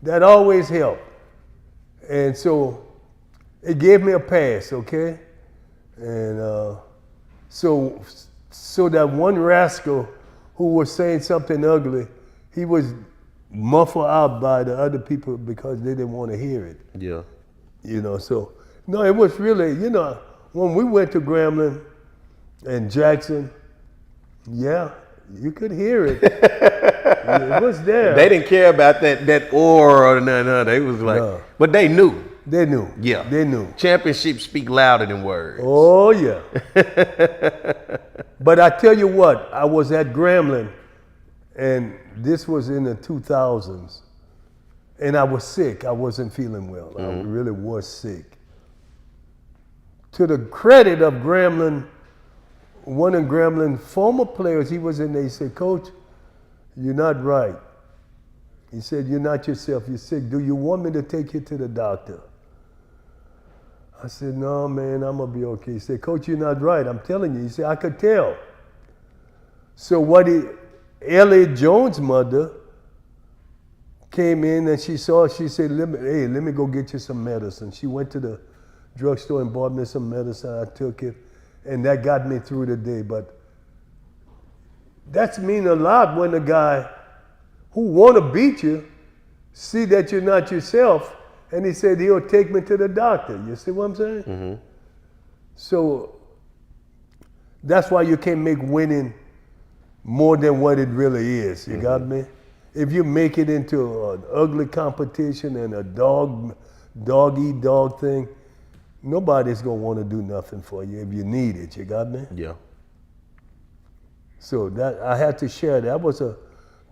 that always helped. And so it gave me a pass, okay? And so that one rascal who was saying something ugly, he was muffled out by the other people because they didn't want to hear it. Yeah. So, no, it was really, when we went to Grambling and Jackson, yeah, you could hear it. It was there. They didn't care about that or no. They was like, no. But they knew. They knew. Yeah. They knew. Championships speak louder than words. Oh, yeah. But I tell you what, I was at Grambling, and this was in the 2000s, and I was sick. I wasn't feeling well. I really was sick. To the credit of Grambling, one of Grambling's former players, he was in there, he said, Coach, you're not right. He said, you're not yourself, you're sick. Do you want me to take you to the doctor? I said, no, man, I'm going to be okay. He said, Coach, you're not right. I'm telling you. He said, I could tell. So Elliot Jones' mother came in and she said, hey, let me go get you some medicine. She went to the drugstore and bought me some medicine. I took it, and that got me through the day. But that's mean a lot when a guy who want to beat you see that you're not yourself, and he said he'll take me to the doctor. You see what I'm saying? Mm-hmm. So that's why you can't make winning more than what it really is. You got me? If you make it into an ugly competition and a dog eat dog thing, nobody's gonna want to do nothing for you if you need it. You got me? Yeah. So that I had to share. That was a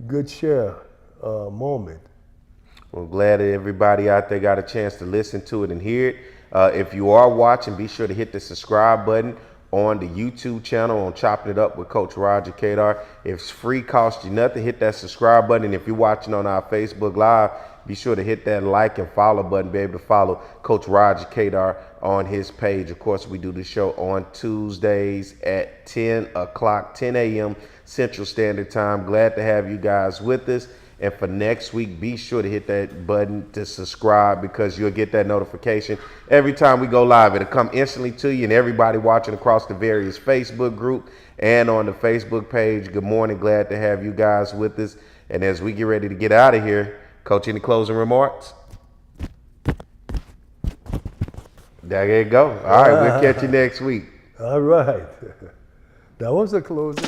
good share moment. Well, glad that everybody out there got a chance to listen to it and hear it. If you are watching, be sure to hit the subscribe button on the YouTube channel on Chopping It Up with Coach Roger Cador. It's free, cost you nothing. Hit that subscribe button. If you're watching on our Facebook Live, be sure to hit that like and follow button. Be able to follow Coach Roger Cador on his page. Of course, we do the show on Tuesdays at 10 o'clock, 10 a.m. Central Standard Time. Glad to have you guys with us. And for next week, be sure to hit that button to subscribe, because you'll get that notification every time we go live. It'll come instantly to you, and everybody watching across the various Facebook group and on the Facebook page. Good morning. Glad to have you guys with us. And as we get ready to get out of here, Coach, any closing remarks? There you go. All right, we'll catch you next week. All right. That was a closing.